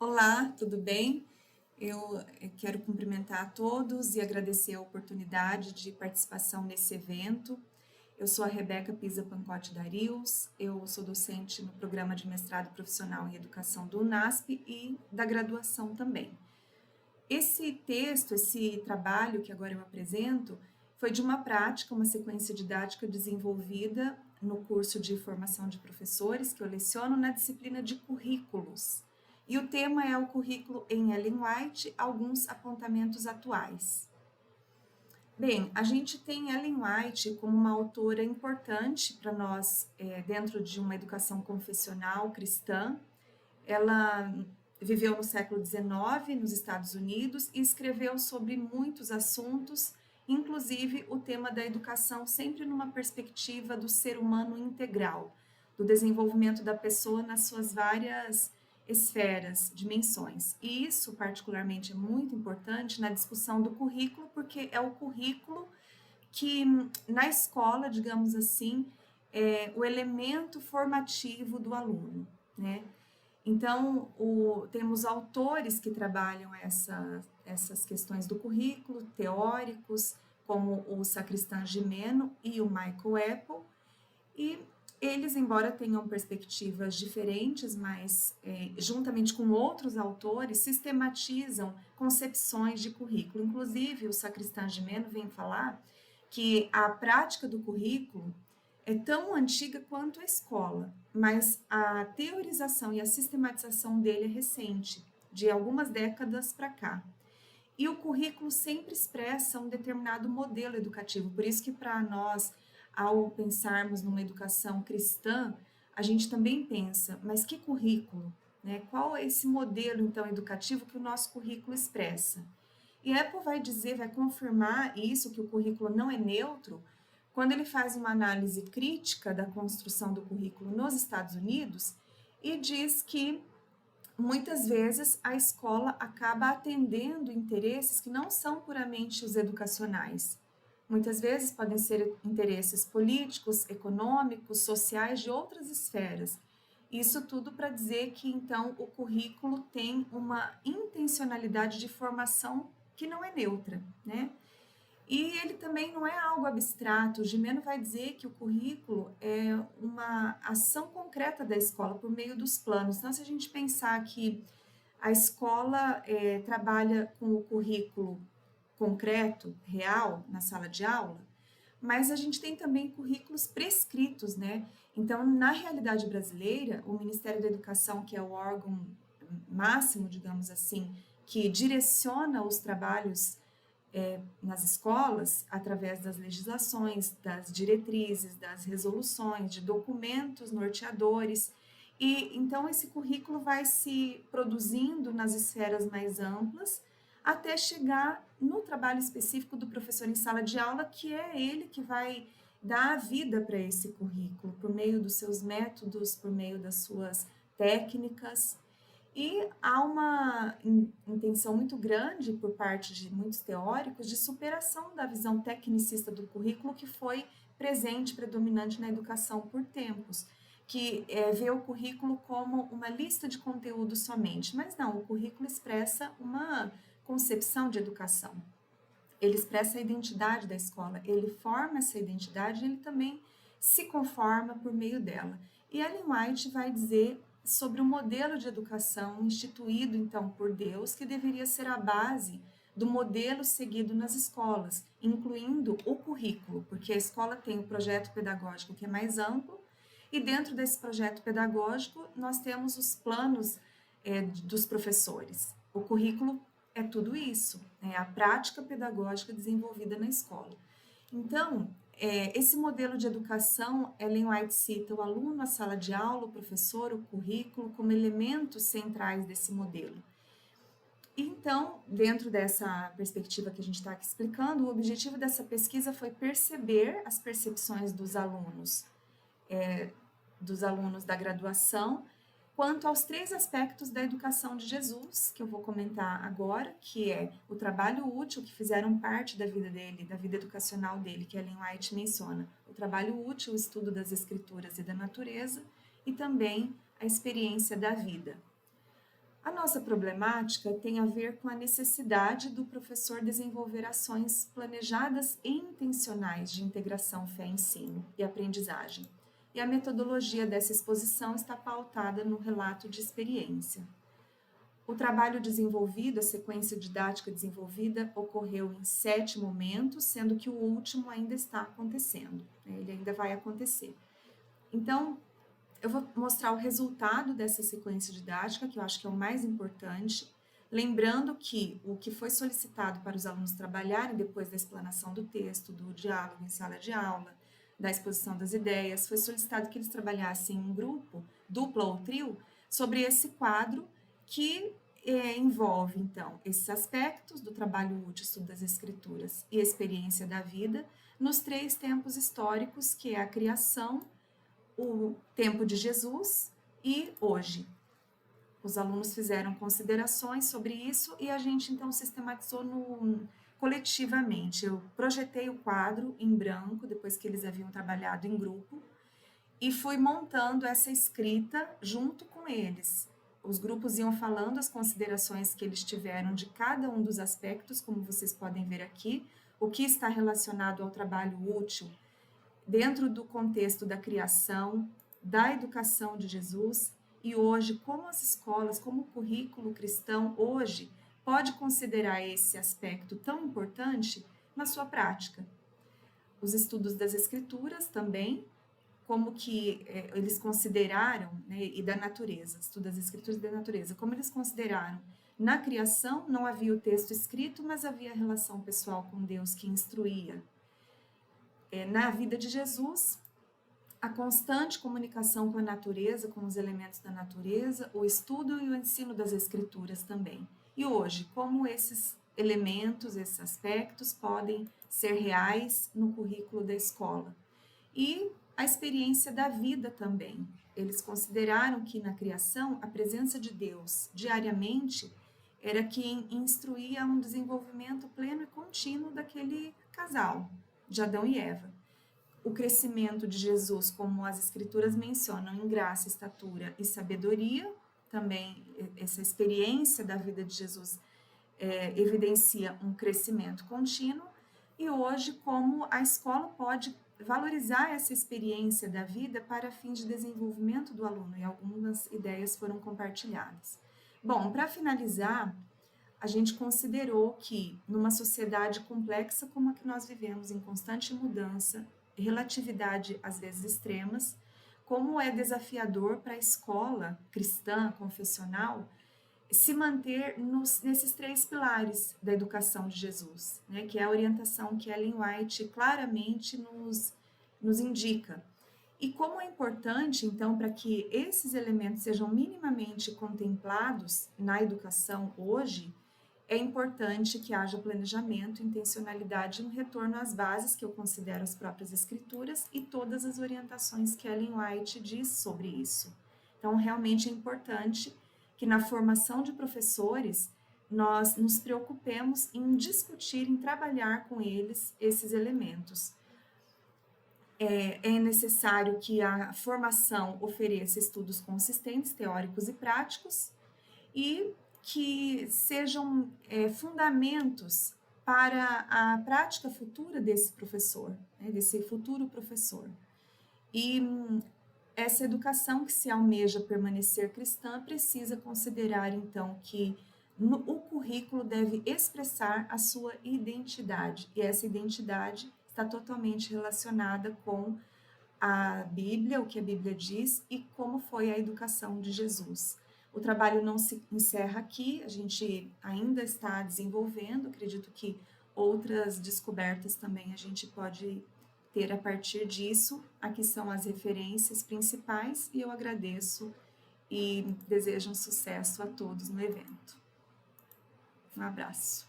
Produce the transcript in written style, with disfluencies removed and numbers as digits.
Olá, tudo bem? Eu quero cumprimentar a todos e agradecer a oportunidade de participação nesse evento. Eu sou a Rebeca Pisa Pancotti Darius, eu sou docente no programa de mestrado profissional em educação do UNASP e da graduação também. Esse texto, esse trabalho que agora eu apresento, foi de uma prática, uma sequência didática desenvolvida no curso de formação de professores que eu leciono na disciplina de currículos. E o tema é o currículo em Ellen White, alguns apontamentos atuais. Bem, a gente tem Ellen White como uma autora importante para nós dentro de uma educação confessional cristã. Ela viveu no século XIX nos Estados Unidos e escreveu sobre muitos assuntos, inclusive o tema da educação, sempre numa perspectiva do ser humano integral, do desenvolvimento da pessoa nas suas várias esferas, dimensões. E isso, particularmente, é muito importante na discussão do currículo, porque é o currículo que, na escola, digamos assim, é o elemento formativo do aluno, né? Então, temos autores que trabalham essas questões do currículo, teóricos, como o Sacristán Gimeno e o Michael Apple, e eles, embora tenham perspectivas diferentes, mas juntamente com outros autores, sistematizam concepções de currículo. Inclusive, o Sacristán Gimeno vem falar que a prática do currículo é tão antiga quanto a escola, mas a teorização e a sistematização dele é recente, de algumas décadas para cá. E o currículo sempre expressa um determinado modelo educativo, por isso que para nós, ao pensarmos numa educação cristã, a gente também pensa, mas que currículo? Né? Qual é esse modelo, então, educativo que o nosso currículo expressa? E Apple vai dizer, vai confirmar isso, que o currículo não é neutro, quando ele faz uma análise crítica da construção do currículo nos Estados Unidos e diz que muitas vezes a escola acaba atendendo interesses que não são puramente os educacionais. Muitas vezes podem ser interesses políticos, econômicos, sociais de outras esferas. Isso tudo para dizer que, então, o currículo tem uma intencionalidade de formação que não é neutra, né? E ele também não é algo abstrato. O Gimeno vai dizer que o currículo é uma ação concreta da escola por meio dos planos. Então, se a gente pensar que a escola trabalha com o currículo concreto, real, na sala de aula, mas a gente tem também currículos prescritos, né? Então, na realidade brasileira, o Ministério da Educação, que é o órgão máximo, digamos assim, que direciona os trabalhos nas escolas, através das legislações, das diretrizes, das resoluções, de documentos norteadores. E então esse currículo vai se produzindo nas esferas mais amplas, até chegar no trabalho específico do professor em sala de aula, que é ele que vai dar a vida para esse currículo, por meio dos seus métodos, por meio das suas técnicas. E há uma intenção muito grande por parte de muitos teóricos de superação da visão tecnicista do currículo que foi presente, predominante na educação por tempos, que vê o currículo como uma lista de conteúdo somente, mas não, o currículo expressa uma concepção de educação. Ele expressa a identidade da escola, ele forma essa identidade e ele também se conforma por meio dela. E Ellen White vai dizer sobre o modelo de educação instituído, então, por Deus, que deveria ser a base do modelo seguido nas escolas, incluindo o currículo, porque a escola tem o projeto pedagógico que é mais amplo, e dentro desse projeto pedagógico nós temos os planos dos professores. O currículo é tudo isso, é a prática pedagógica desenvolvida na escola. Então, esse modelo de educação, Ellen White cita o aluno, a sala de aula, o professor, o currículo, como elementos centrais desse modelo. Então, dentro dessa perspectiva que a gente está aqui explicando, o objetivo dessa pesquisa foi perceber as percepções dos alunos da graduação, quanto aos 3 aspectos da educação de Jesus, que eu vou comentar agora, que é o trabalho útil, que fizeram parte da vida dele, da vida educacional dele, que Ellen White menciona, o trabalho útil, o estudo das escrituras e da natureza, e também a experiência da vida. A nossa problemática tem a ver com a necessidade do professor desenvolver ações planejadas e intencionais de integração fé-ensino e aprendizagem. E a metodologia dessa exposição está pautada no relato de experiência. O trabalho desenvolvido, a sequência didática desenvolvida, ocorreu em 7 momentos, sendo que o último ainda está acontecendo, ele ainda vai acontecer. Então, eu vou mostrar o resultado dessa sequência didática, que eu acho que é o mais importante, lembrando que o que foi solicitado para os alunos trabalharem depois da explanação do texto, do diálogo em sala de aula, da exposição das ideias, foi solicitado que eles trabalhassem em um grupo, dupla ou trio, sobre esse quadro que envolve, então, esses aspectos do trabalho útil, estudo das escrituras e experiência da vida, nos 3 tempos históricos, que é a criação, o tempo de Jesus e hoje. Os alunos fizeram considerações sobre isso e a gente então sistematizou coletivamente. Eu projetei o quadro em branco, depois que eles haviam trabalhado em grupo, e fui montando essa escrita junto com eles. Os grupos iam falando as considerações que eles tiveram de cada um dos aspectos, como vocês podem ver aqui, o que está relacionado ao trabalho útil, dentro do contexto da criação, da educação de Jesus, e hoje, como as escolas, como o currículo cristão hoje pode considerar esse aspecto tão importante na sua prática. Os estudos das escrituras também, como que eles consideraram, né, e da natureza, estudo das escrituras e da natureza, como eles consideraram na criação, não havia o texto escrito, mas havia a relação pessoal com Deus que instruía. Na vida de Jesus, a constante comunicação com a natureza, com os elementos da natureza, o estudo e o ensino das escrituras também. E hoje, como esses elementos, esses aspectos podem ser reais no currículo da escola. E a experiência da vida também. Eles consideraram que na criação, a presença de Deus diariamente era quem instruía um desenvolvimento pleno e contínuo daquele casal, de Adão e Eva. O crescimento de Jesus, como as escrituras mencionam, em graça, estatura e sabedoria, também essa experiência da vida de Jesus evidencia um crescimento contínuo, e hoje como a escola pode valorizar essa experiência da vida para fins de desenvolvimento do aluno, e algumas ideias foram compartilhadas. Bom, para finalizar, a gente considerou que, numa sociedade complexa como a que nós vivemos, em constante mudança, relatividade às vezes extremas, como é desafiador para a escola cristã, confessional, se manter nesses 3 pilares da educação de Jesus, né, que é a orientação que Ellen White claramente nos indica. E como é importante, então, para que esses elementos sejam minimamente contemplados na educação hoje, é importante que haja planejamento, intencionalidade e um retorno às bases, que eu considero as próprias escrituras, e todas as orientações que Ellen White diz sobre isso. Então, realmente é importante que na formação de professores, nós nos preocupemos em discutir, em trabalhar com eles esses elementos. É necessário que a formação ofereça estudos consistentes, teóricos e práticos, e que sejam fundamentos para a prática futura desse professor, né, desse futuro professor. E essa educação que se almeja permanecer cristã precisa considerar, então, que o currículo deve expressar a sua identidade, e essa identidade está totalmente relacionada com a Bíblia, o que a Bíblia diz, e como foi a educação de Jesus. O trabalho não se encerra aqui, a gente ainda está desenvolvendo, acredito que outras descobertas também a gente pode ter a partir disso. Aqui são as referências principais e eu agradeço e desejo um sucesso a todos no evento. Um abraço.